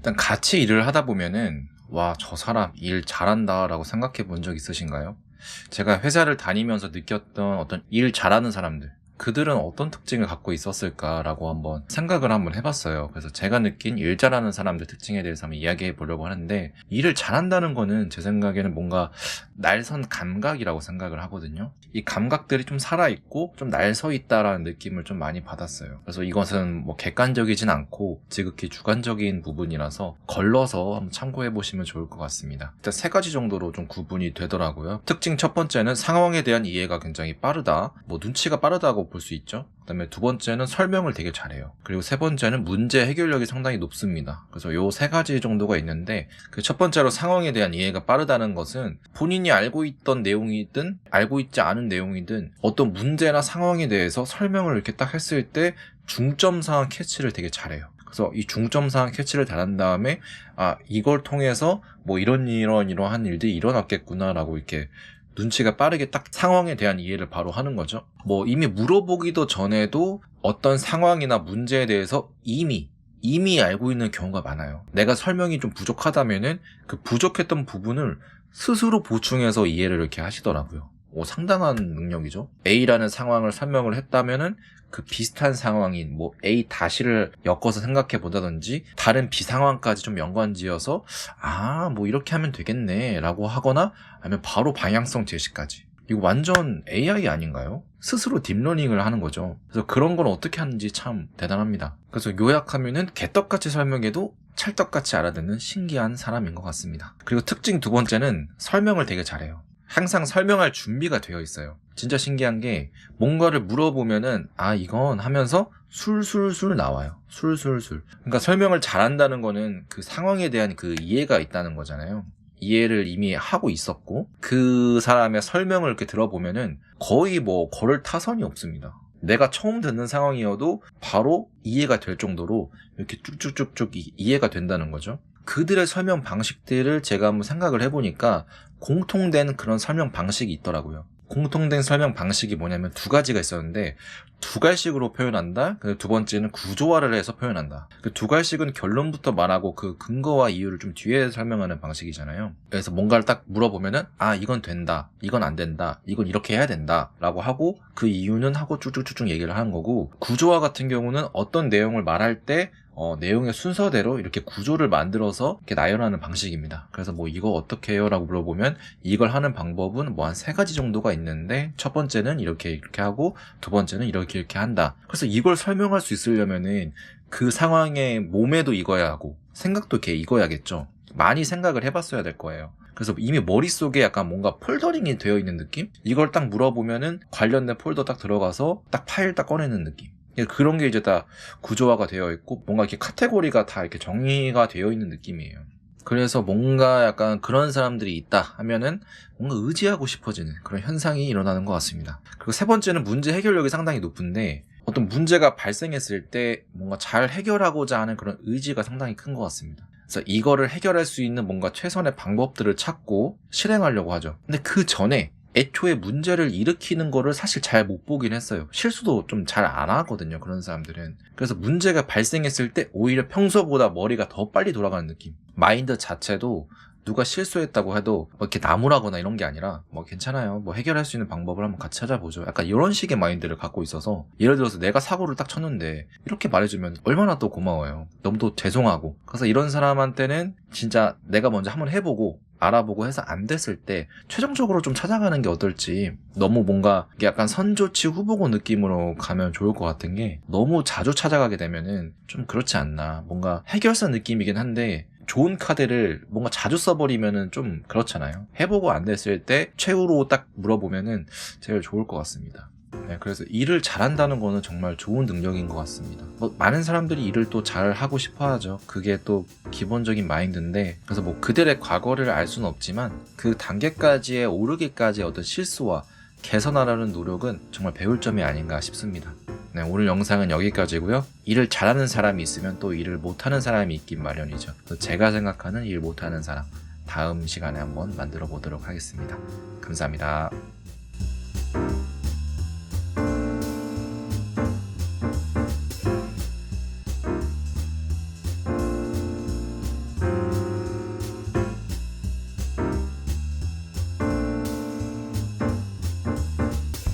일단 같이 일을 하다 보면은 와, 저 사람 일 잘한다 라고 생각해 본 적 있으신가요? 제가 회사를 다니면서 느꼈던 어떤 일 잘하는 사람들, 그들은 어떤 특징을 갖고 있었을까라고 한번 생각을 한번 해봤어요. 그래서 제가 느낀 일 잘하는 사람들 특징에 대해서 한번 이야기해 보려고 하는데, 일을 잘한다는 거는 제 생각에는 뭔가 날선 감각이라고 생각을 하거든요. 이 감각들이 좀 살아있고 좀 날서 있다라는 느낌을 좀 많이 받았어요. 그래서 이것은 뭐 객관적이진 않고 지극히 주관적인 부분이라서 걸러서 한번 참고해 보시면 좋을 것 같습니다. 일단 3가지 정도로 좀 구분이 되더라고요. 특징 첫 번째는 상황에 대한 이해가 굉장히 빠르다, 뭐 눈치가 빠르다고 볼 수 있죠. 그 다음에 2번째는 설명을 되게 잘해요. 그리고 3번째는 문제 해결력이 상당히 높습니다. 그래서 요 3가지 정도가 있는데, 그 첫 번째로 상황에 대한 이해가 빠르다는 것은 본인이 알고 있던 내용이든 알고 있지 않은 내용이든 어떤 문제나 상황에 대해서 설명을 이렇게 딱 했을 때 중점사항 캐치를 되게 잘해요. 그래서 이 중점사항 캐치를 잘한 다음에 이걸 통해서 뭐 이러한 일들이 일어났겠구나 라고 이렇게 눈치가 빠르게 딱 상황에 대한 이해를 바로 하는 거죠. 뭐 이미 물어보기도 전에도 어떤 상황이나 문제에 대해서 이미 알고 있는 경우가 많아요. 내가 설명이 좀 부족하다면은 그 부족했던 부분을 스스로 보충해서 이해를 이렇게 하시더라고요. 상당한 능력이죠. A라는 상황을 설명을 했다면은 그 비슷한 상황인 뭐 A-를 엮어서 생각해 보다든지 다른 B 상황까지 좀 연관지어서 뭐 이렇게 하면 되겠네 라고 하거나, 아니면 바로 방향성 제시까지. 이거 완전 AI 아닌가요? 스스로 딥러닝을 하는 거죠. 그래서 그런 걸 어떻게 하는지 참 대단합니다. 그래서 요약하면은 개떡같이 설명해도 찰떡같이 알아듣는 신기한 사람인 것 같습니다. 그리고 특징 2번째는 설명을 되게 잘해요. 항상 설명할 준비가 되어 있어요. 진짜 신기한 게 뭔가를 물어보면은 이건 하면서 술술술 나와요. 술술술. 그러니까 설명을 잘한다는 거는 그 상황에 대한 그 이해가 있다는 거잖아요. 이해를 이미 하고 있었고, 그 사람의 설명을 이렇게 들어보면은 거의 뭐 걸을 타선이 없습니다. 내가 처음 듣는 상황이어도 바로 이해가 될 정도로 이렇게 쭉쭉쭉쭉 이해가 된다는 거죠. 그들의 설명 방식들을 제가 한번 생각을 해보니까 공통된 그런 설명 방식이 있더라고요. 공통된 설명 방식이 뭐냐면 2가지가 있었는데, 두갈식으로 표현한다. 그 2번째는 구조화를 해서 표현한다. 그 두갈식은 결론부터 말하고 그 근거와 이유를 좀 뒤에 설명하는 방식이잖아요. 그래서 뭔가를 딱 물어보면은 이건 된다, 이건 안 된다, 이건 이렇게 해야 된다 라고 하고 그 이유는 하고 쭉쭉쭉쭉 얘기를 하는 거고, 구조화 같은 경우는 어떤 내용을 말할 때 내용의 순서대로 이렇게 구조를 만들어서 이렇게 나열하는 방식입니다. 그래서 뭐 이거 어떻게 해요? 라고 물어보면 이걸 하는 방법은 뭐 한 3가지 정도가 있는데, 첫 번째는 이렇게 하고, 2번째는 이렇게 한다. 그래서 이걸 설명할 수 있으려면은 그 상황의 몸에도 익어야 하고 생각도 이렇게 익어야겠죠. 많이 생각을 해봤어야 될 거예요. 그래서 이미 머릿속에 약간 뭔가 폴더링이 되어 있는 느낌? 이걸 딱 물어보면은 관련된 폴더 딱 들어가서 딱 파일 딱 꺼내는 느낌. 그런 게 이제 다 구조화가 되어 있고 뭔가 이렇게 카테고리가 다 이렇게 정리가 되어 있는 느낌이에요. 그래서 뭔가 약간 그런 사람들이 있다 하면은 뭔가 의지하고 싶어지는 그런 현상이 일어나는 것 같습니다. 그리고 3번째는 문제 해결력이 상당히 높은데, 어떤 문제가 발생했을 때 뭔가 잘 해결하고자 하는 그런 의지가 상당히 큰 것 같습니다. 그래서 이거를 해결할 수 있는 뭔가 최선의 방법들을 찾고 실행하려고 하죠. 근데 그 전에 애초에 문제를 일으키는 거를 사실 잘 못 보긴 했어요. 실수도 좀 잘 안 하거든요, 그런 사람들은. 그래서 문제가 발생했을 때 오히려 평소보다 머리가 더 빨리 돌아가는 느낌. 마인드 자체도 누가 실수했다고 해도 뭐 이렇게 나무라거나 이런 게 아니라 뭐 괜찮아요, 뭐 해결할 수 있는 방법을 한번 같이 찾아보죠, 약간 이런 식의 마인드를 갖고 있어서, 예를 들어서 내가 사고를 딱 쳤는데 이렇게 말해주면 얼마나 또 고마워요. 너무 또 죄송하고. 그래서 이런 사람한테는 진짜 내가 먼저 한번 해보고 알아보고 해서 안 됐을 때 최종적으로 좀 찾아가는 게 어떨지. 너무 뭔가 약간 선조치 후보고 느낌으로 가면 좋을 것 같은 게, 너무 자주 찾아가게 되면은 좀 그렇지 않나, 뭔가 해결사 느낌이긴 한데 좋은 카드를 뭔가 자주 써버리면은 좀 그렇잖아요. 해보고 안 됐을 때 최후로 딱 물어보면은 제일 좋을 것 같습니다. 그래서 일을 잘한다는 거는 정말 좋은 능력인 것 같습니다. 많은 사람들이 일을 또 잘하고 싶어 하죠. 그게 또 기본적인 마인드인데, 그래서 뭐 그들의 과거를 알 수는 없지만 그 단계까지에 오르기까지 어떤 실수와 개선하려는 노력은 정말 배울 점이 아닌가 싶습니다. 오늘 영상은 여기까지고요. 일을 잘하는 사람이 있으면 또 일을 못하는 사람이 있긴 마련이죠. 제가 생각하는 일 못하는 사람, 다음 시간에 한번 만들어 보도록 하겠습니다. 감사합니다.